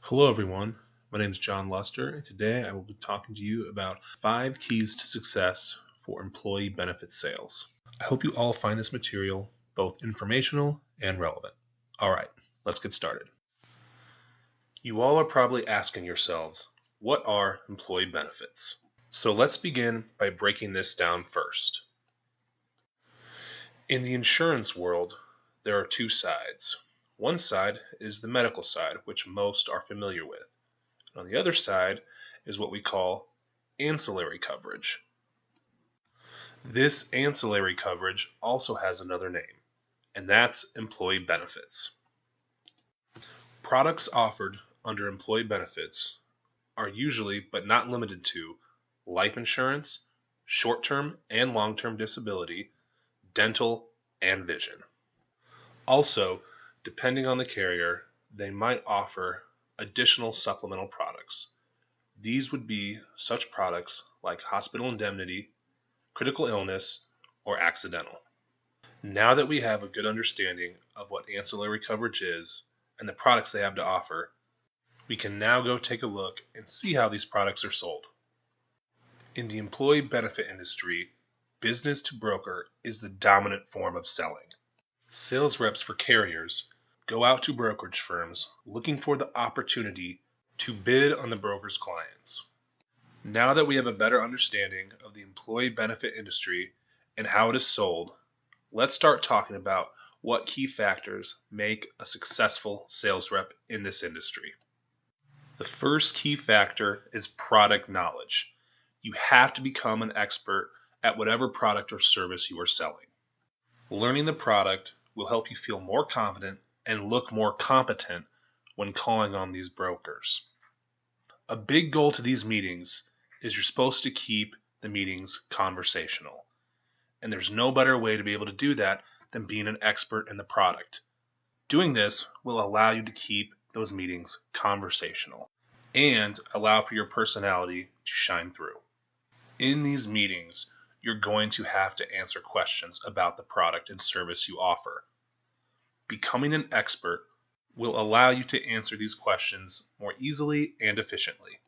Hello everyone, my name is John Luster, and today I will be talking to you about 5 keys to success for employee benefit sales. I hope you all find this material both informational and relevant. Alright, let's get started. You all are probably asking yourselves, what are employee benefits? So let's begin by breaking this down first. In the insurance world, there are two sides. One side is the medical side, which most are familiar with. On the other side is what we call ancillary coverage. This ancillary coverage also has another name, and that's employee benefits. Products offered under employee benefits are usually, but not limited to, life insurance, short-term and long-term disability, dental, and vision. Also, depending on the carrier, they might offer additional supplemental products. These would be such products like hospital indemnity, critical illness, or accidental. Now that we have a good understanding of what ancillary coverage is and the products they have to offer, we can now go take a look and see how these products are sold. In the employee benefit industry, business to broker is the dominant form of selling. Sales reps for carriers go out to brokerage firms looking for the opportunity to bid on the broker's clients. Now that we have a better understanding of the employee benefit industry and how it is sold, let's start talking about what key factors make a successful sales rep in this industry. The first key factor is product knowledge. You have to become an expert at whatever product or service you are selling. Learning the product will help you feel more confident and look more competent when calling on these brokers. A big goal to these meetings is you're supposed to keep the meetings conversational. And there's no better way to be able to do that than being an expert in the product. Doing this will allow you to keep those meetings conversational and allow for your personality to shine through. In these meetings, you're going to have to answer questions about the product and service you offer. Becoming an expert will allow you to answer these questions more easily and efficiently.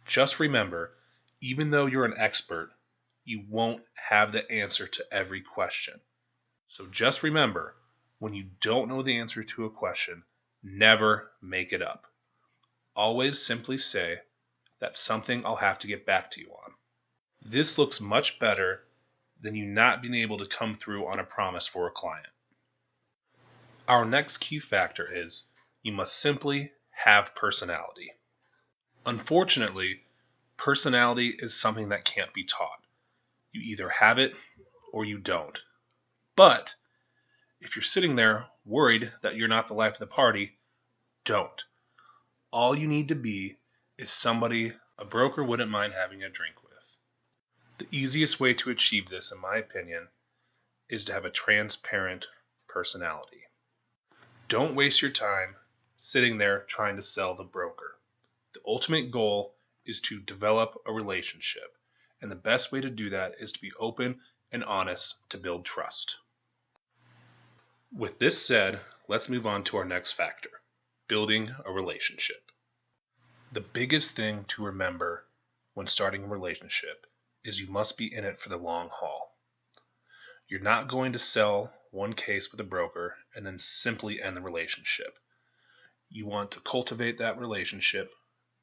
Just remember, even though you're an expert, you won't have the answer to every question. So just remember, when you don't know the answer to a question, never make it up. Always simply say, "That's something I'll have to get back to you on." This looks much better than you not being able to come through on a promise for a client. Our next key factor is you must simply have personality. Unfortunately, personality is something that can't be taught. You either have it or you don't. But if you're sitting there worried that you're not the life of the party, don't. All you need to be is somebody a broker wouldn't mind having a drink with. The easiest way to achieve this, in my opinion, is to have a transparent personality. Don't waste your time sitting there trying to sell the broker. The ultimate goal is to develop a relationship, and the best way to do that is to be open and honest to build trust. With this said, let's move on to our next factor, building a relationship. The biggest thing to remember when starting a relationship is you must be in it for the long haul. You're not going to sell one case with a broker and then simply end the relationship. You want to cultivate that relationship,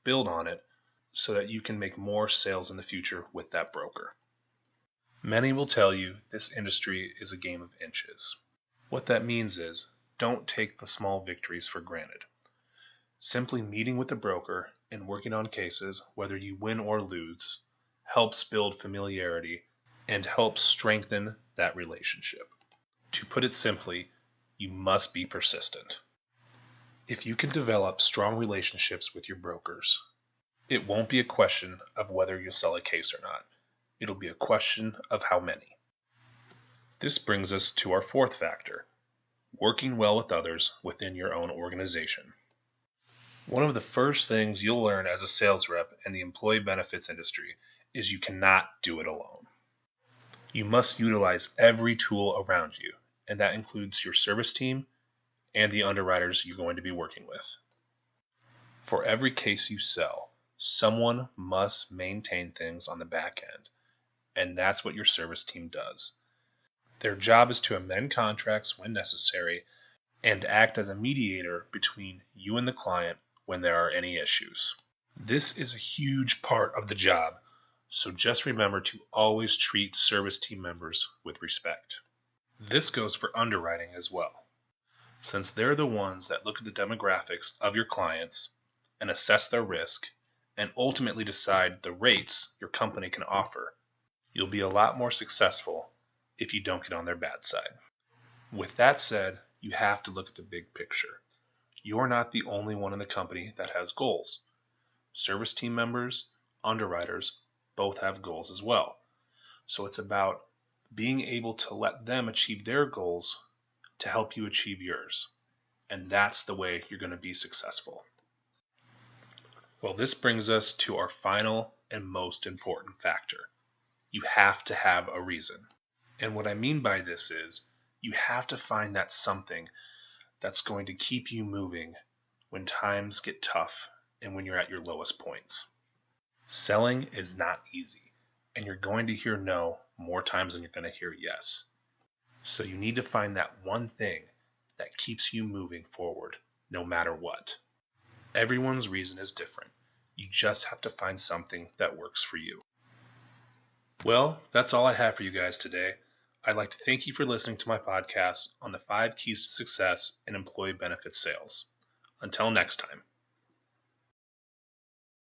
build on it, so that you can make more sales in the future with that broker. Many will tell you this industry is a game of inches. What that means is, don't take the small victories for granted. Simply meeting with the broker and working on cases, whether you win or lose, helps build familiarity and helps strengthen that relationship. To put it simply, you must be persistent. If you can develop strong relationships with your brokers, it won't be a question of whether you'll sell a case or not. It'll be a question of how many. This brings us to our fourth factor, working well with others within your own organization. One of the first things you'll learn as a sales rep in the employee benefits industry is you cannot do it alone. You must utilize every tool around you, and that includes your service team and the underwriters you're going to be working with. For every case you sell, someone must maintain things on the back end, and that's what your service team does. Their job is to amend contracts when necessary and act as a mediator between you and the client when there are any issues. This is a huge part of the job, so just remember to always treat service team members with respect. This goes for underwriting as well, since they're the ones that look at the demographics of your clients and assess their risk and ultimately decide the rates your company can offer. You'll be a lot more successful if you don't get on their bad side. With that said, you have to look at the big picture. You're not the only one in the company that has goals. Service team members, underwriters, both have goals as well. So it's about being able to let them achieve their goals to help you achieve yours. And that's the way you're going to be successful. Well, this brings us to our final and most important factor. You have to have a reason. And what I mean by this is you have to find that something that's going to keep you moving when times get tough and when you're at your lowest points. Selling is not easy, and you're going to hear no more times than you're going to hear yes. So you need to find that one thing that keeps you moving forward no matter what. Everyone's reason is different. You just have to find something that works for you. Well, that's all I have for you guys today. I'd like to thank you for listening to my podcast on the 5 keys to success in employee benefits sales. Until next time.